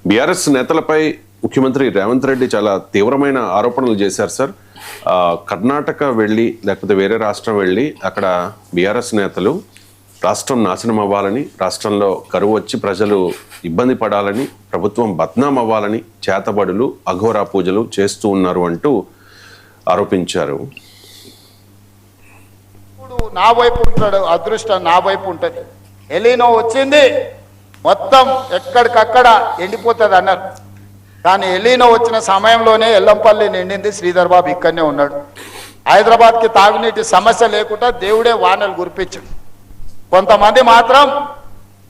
BRS నేతలపై ముఖ్యమంత్రి రేవంత్ రెడ్డి చాలా తీవ్రమైన ఆరోపణలు చేశారు సార్. కర్ణాటక వెళ్ళి లేకపోతే వేరే రాష్ట్రం వెళ్ళి అక్కడ బీఆర్ఎస్ నేతలు రాష్ట్రం నాశనం అవ్వాలని, రాష్ట్రంలో కరువు వచ్చి ప్రజలు ఇబ్బంది పడాలని, ప్రభుత్వం బద్నాం అవ్వాలని చేతబడులు అఘోరా పూజలు చేస్తూ ఉన్నారు అంటూ ఆరోపించారు. ఇప్పుడు నా వైపు ఉంటాడు, అదృష్టం నా వైపు ఉంటుంది. ఎలీనో వచ్చింది, మొత్తం ఎక్కడికక్కడ ఎండిపోతుంది అన్నారు. కానీ ఎలీనో వచ్చిన సమయంలోనే ఎల్లంపల్లి నిండింది. శ్రీధర్ బాబు ఇక్కడనే ఉన్నాడు. హైదరాబాద్కి తాగునీటి సమస్య లేకుండా దేవుడే వానలు కురిపించాడు. కొంతమంది మాత్రం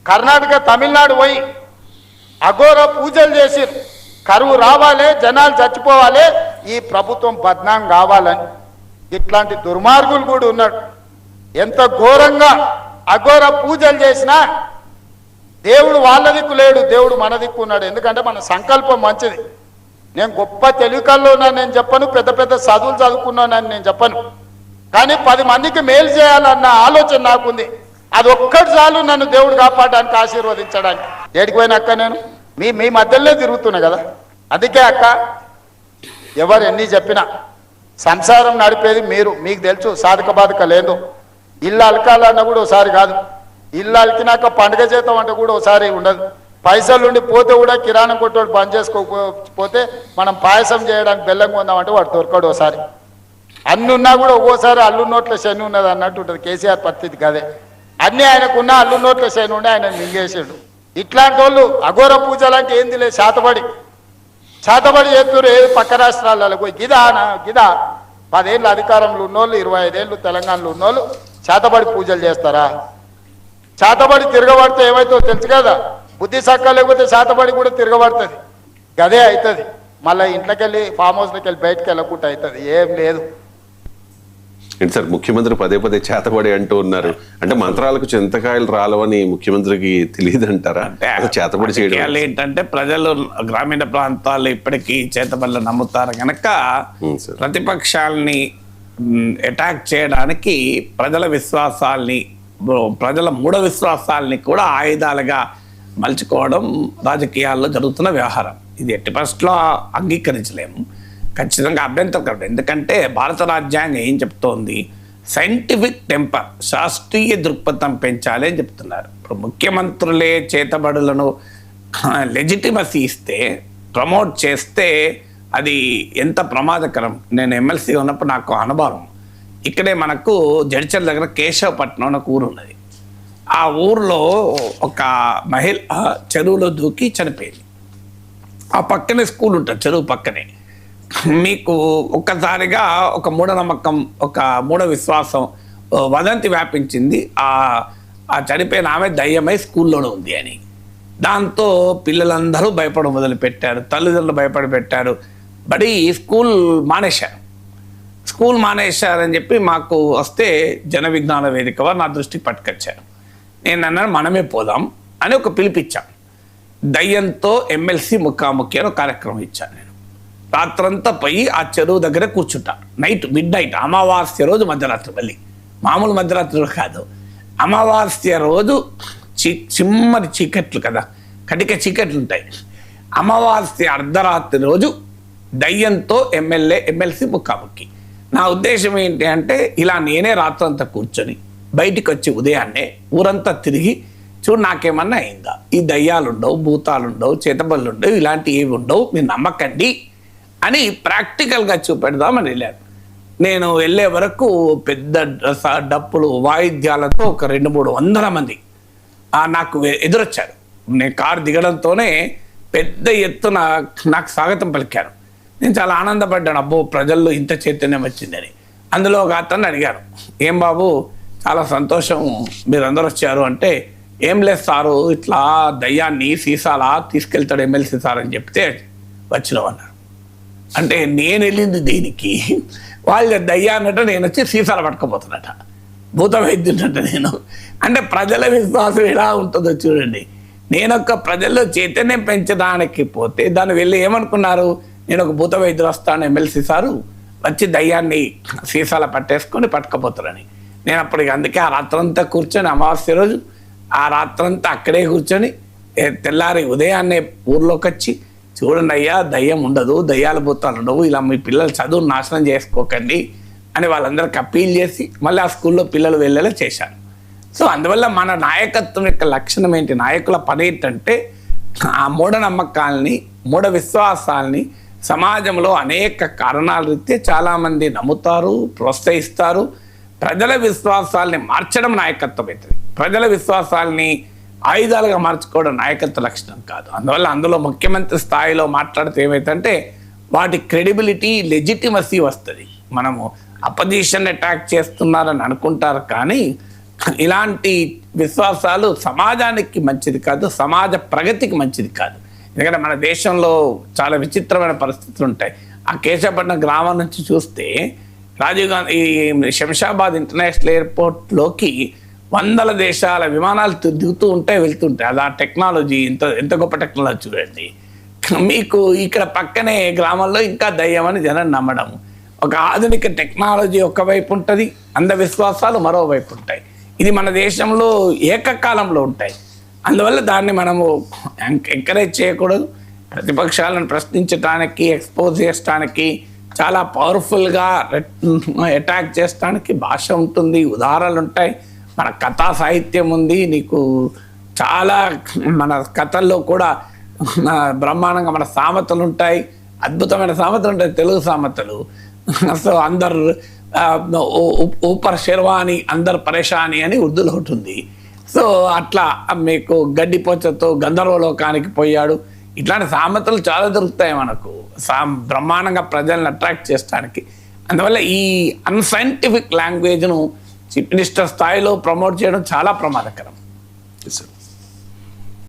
కర్ణాటక, తమిళనాడు పోయి అఘోర పూజలు చేసి కరువు రావాలి, జనాలు చచ్చిపోవాలి, ఈ ప్రభుత్వం బద్నాం కావాలని. ఇట్లాంటి దుర్మార్గులు కూడా ఉన్నాడు. ఎంత ఘోరంగా అఘోర పూజలు చేసినా దేవుడు వాళ్ళ దిక్కు లేడు, దేవుడు మన దిక్కు ఉన్నాడు. ఎందుకంటే మన సంకల్పం మంచిది. నేను గొప్ప తెలివికల్లో ఉన్నాను నేను చెప్పను, పెద్ద పెద్ద చదువులు చదువుకున్నానని నేను చెప్పను. కానీ 10 మందికి మేలు చేయాలన్న ఆలోచన నాకుంది. అది ఒక్కటి చాలు నన్ను దేవుడు కాపాడడానికి, ఆశీర్వదించడానికి. ఏడికి పోయిన అక్క నేను మీ మధ్యలోనే తిరుగుతున్నా కదా. అందుకే అక్క ఎవరు ఎన్ని చెప్పినా సంసారం నడిపేది మీరు. మీకు తెలుసు సాధక బాధక లేదు. ఇల్లు అలకాలన్నా కూడా ఒకసారి కాదు, ఇల్లు అలికినాక పండుగ చేద్దాం అంటే కూడా ఒకసారి ఉండదు. పైసలు ఉండి పోతే కూడా కిరాణం కొట్టోడు పని చేసుకోకపోతే మనం పాయసం చేయడానికి బెల్లం కొందామంటే వాడు దొరకడు. ఒకసారి అన్ని ఉన్నా కూడా ఒక్కోసారి అల్లు నోట్ల శని ఉన్నది అన్నట్టు ఉంటుంది. కేసీఆర్ పరిస్థితి కదే. అన్నీ ఆయనకున్న అల్లు నోట్ల శని ఉండి ఆయన మింగేసాడు. ఇట్లాంటి వాళ్ళు అఘోర పూజలంటే ఏంది లేదు, చేతబడి చేస్తున్నారు. ఏది పక్క రాష్ట్రాలలో పోయి గిదా 10 ఏళ్ళు అధికారంలో ఉన్నోళ్ళు, 25 ఏళ్ళు తెలంగాణలో ఉన్నోళ్ళు చేతబడి పూజలు చేస్తారా? చేతబడి తిరగబడితే ఏమైతుందో తెలుసు కదా. బుద్ధి సక్క లేకపోతే చేతబడి కూడా తిరగబడుతుంది. గదే అవుతుంది. మళ్ళీ ఇంట్లోకి వెళ్ళి ఫామ్ హౌస్లోకి వెళ్ళి బయటకు వెళ్ళకుండా అవుతుంది. ఏం లేదు. ఏంటి సార్ ముఖ్యమంత్రి పదే పదే చేతబడి అంటూ ఉన్నారు అంటే మంత్రాలకు చింతకాయలు రాలవని ముఖ్యమంత్రికి తెలియదు అంటారా? చేతబడి చేయడం ఏంటంటే ప్రజలు గ్రామీణ ప్రాంతాల్లో ఇప్పటికీ చేతబడులు నమ్ముతారు కనుక ప్రతిపక్షాలని అటాక్ చేయడానికి ప్రజల విశ్వాసాల్ని, ప్రజల మూఢ విశ్వాసాలని కూడా ఆయుధాలుగా మలుచుకోవడం రాజకీయాల్లో జరుగుతున్న వ్యవహారం. ఇది ఎట్టి పరిస్థితుల్లో అంగీకరించలేము, ఖచ్చితంగా అభ్యంతరకరం. ఎందుకంటే భారత రాజ్యాంగం ఏం చెప్తోంది? సైంటిఫిక్ టెంపర్, శాస్త్రీయ దృక్పథం పెంచాలి అని చెప్తున్నారు. ఇప్పుడు ముఖ్యమంత్రులే చేతబడులను లెజిటిమసీ ఇస్తే, ప్రమోట్ చేస్తే అది ఎంత ప్రమాదకరం. నేను ఎమ్మెల్సీ ఉన్నప్పుడు నాకు అనుభవం. ఇక్కడే మనకు జడ్చర్ల దగ్గర కేశవపట్నం అని ఒక ఊరు ఉన్నది. ఆ ఊరిలో ఒక మహిళ చెరువులో దూకి చనిపోయింది. ఆ పక్కనే స్కూల్ ఉంటుంది, చెరువు పక్కనే. మీకు ఒక్కసారిగా ఒక మూఢనమ్మకం, ఒక మూఢ విశ్వాసం, వదంతి వ్యాపించింది. ఆ చనిపోయిన ఆమె దయ్యమై స్కూల్లోనే ఉంది అని. దాంతో పిల్లలందరూ భయపడడం మొదలుపెట్టారు, తల్లిదండ్రులు భయపడి బడి స్కూల్ మానేశారని చెప్పి మాకు వస్తే జన విజ్ఞాన వేదిక వారు నా దృష్టికి పట్టుకొచ్చారు. నేను అన్నాను మనమే పోదాం అని ఒక పిలిపించాం. దయ్యంతో ఎమ్మెల్సీ ముఖాముఖి అని ఒక కార్యక్రమం ఇచ్చాను. నేను రాత్రంతా పోయి ఆ చెరువు దగ్గర కూర్చుంటాను. మిడ్ నైట్ అమావాస్య రోజు మధ్యరాత్రి, మళ్ళీ మామూలు మధ్యరాత్రులు కాదు, అమావాస్య రోజు చిమ్మని చీకట్లు కదా, కటిక చీకట్లు ఉంటాయి. అమావాస్య అర్ధరాత్రి రోజు దయ్యంతో ఎమ్మెల్సీ ముఖాముఖి. నా ఉద్దేశం ఏంటి అంటే, ఇలా నేనే రాత్రంతా కూర్చొని బయటికి వచ్చి ఉదయాన్నే ఊరంతా తిరిగి చూడు నాకేమన్నా అయిందా, ఈ దయ్యాలుండవు, భూతాలుండవు, చేతబళ్ళు ఉండవు, ఇలాంటివి ఏవి ఉండవు, మీరు నమ్మకండి అని ప్రాక్టికల్గా చూపెడదామని వెళ్ళాను. నేను వెళ్ళే వరకు పెద్ద డప్పులు వాయిద్యాలతో ఒక 200-300 మంది నాకు ఎదురొచ్చారు. నేను కారు దిగడంతోనే పెద్ద ఎత్తున నాకు స్వాగతం పలికారు. నేను చాలా ఆనందపడ్డాను. అబ్బో ప్రజల్లో ఇంత చైతన్యం వచ్చిందని. అందులో ఒక అతన్ని అడిగాను, ఏం బాబు చాలా సంతోషం మీరందరూ వచ్చారు అంటే, ఏం లేదు సారు, ఇట్లా దయ్యాన్ని సీసాలా తీసుకెళ్తాడు ఎమ్మెల్సీ సార్ అని చెప్తే వచ్చినావు అన్నారు. అంటే నేను వెళ్ళింది దీనికి, వాళ్ళ దయ్యాన్నట నేను వచ్చి సీసాలు పట్టుకోపోతున్నట, భూత వైద్యున్నట నేను. అంటే ప్రజల విశ్వాసం ఎలా ఉంటుందో చూడండి. నేనొక్క ప్రజల్లో చైతన్యం పెంచడానికి పోతే దాన్ని వెళ్ళి ఏమనుకున్నారు, నేను ఒక భూత వైద్యులు వస్తాను ఎమ్మెల్సీ సారు వచ్చి దయ్యాన్ని సీసాల పట్టుకపోతారని. నేను అప్పటికి అందుకే ఆ రాత్రంతా కూర్చొని, అమావాస్య రోజు ఆ రాత్రంతా అక్కడే కూర్చొని తెల్లారి ఉదయాన్నే ఊర్లోకి వచ్చి చూడండి అయ్యా దయ్యం ఉండదు, దయ్యాల భూతాలు ఉండవు, ఇలా మీ పిల్లలు చదువు నాశనం చేసుకోకండి అని వాళ్ళందరికీ అప్పీల్ చేసి మళ్ళీ ఆ స్కూల్లో పిల్లలు వెళ్ళేలా చేశారు. సో అందువల్ల మన నాయకత్వం యొక్క లక్షణం ఏంటి, నాయకుల పని ఏంటంటే ఆ మూఢనమ్మకాల్ని మూఢ విశ్వాసాల్ని సమాజంలో అనేక కారణాల రీత్యా చాలామంది నమ్ముతారు, ప్రోత్సహిస్తారు. ప్రజల విశ్వాసాల్ని మార్చడం నాయకత్వం అవుతుంది. ప్రజల విశ్వాసాల్ని ఆయుధాలుగా మార్చుకోవడం నాయకత్వ లక్షణం కాదు. అందువల్ల అందులో ముఖ్యమంత్రి స్థాయిలో మాట్లాడితే ఏమైతుందంటే వాటి క్రెడిబిలిటీ, లెజిటిమసీ వస్తుంది. మనము అపోజిషన్ అటాక్ చేస్తున్నారని అనుకుంటారు, కానీ ఇలాంటి విశ్వాసాలు సమాజానికి మంచిది కాదు, సమాజ ప్రగతికి మంచిది కాదు. ఎందుకంటే మన దేశంలో చాలా విచిత్రమైన పరిస్థితులు ఉంటాయి. ఆ కేశవపట్నం గ్రామం నుంచి చూస్తే రాజీవ్ గాంధీ ఈ శంషాబాద్ ఇంటర్నేషనల్ ఎయిర్పోర్ట్లోకి వందల దేశాల విమానాలు దిగుతూ ఉంటాయి, వెళ్తుంటాయి. అది ఆ టెక్నాలజీ ఎంత గొప్ప టెక్నాలజీ చూడండి. మీకు ఇక్కడ పక్కనే గ్రామంలో ఇంకా దయ్యం అని జనం నమ్మడం. ఒక ఆధునిక టెక్నాలజీ ఒకవైపు ఉంటుంది, అంధవిశ్వాసాలు మరోవైపు ఉంటాయి. ఇది మన దేశంలో ఏకకాలంలో ఉంటాయి. అందువల్ల దాన్ని మనము ఎంకరేజ్ చేయకూడదు. ప్రతిపక్షాలను ప్రశ్నించడానికి, ఎక్స్పోజ్ చేయడానికి, చాలా పవర్ఫుల్గా అటాక్ చేయడానికి భాష ఉంటుంది, ఉదాహరణలు ఉంటాయి, మన కథా సాహిత్యం ఉంది. నీకు చాలా మన కథల్లో కూడా బ్రహ్మాండంగా మన సామెతలు ఉంటాయి, అద్భుతమైన సామెతలు ఉంటాయి, తెలుగు సామెతలు. సో అందరు ఊపర్ శర్వాని అందరు పరేషాని అని ఉర్దూలో ఉంటుంది. సో అట్లా మీకు గడ్డిపోచతో గంధర్వలోకానికి పోయాడు, ఇట్లాంటి సామెతలు చాలా దొరుకుతాయి మనకు బ్రహ్మాండంగా ప్రజలను అట్రాక్ట్ చేయడానికి. అందువల్ల ఈ అన్సైంటిఫిక్ లాంగ్వేజ్ను చీఫ్ మినిస్టర్ స్థాయిలో ప్రమోట్ చేయడం చాలా ప్రమాదకరం.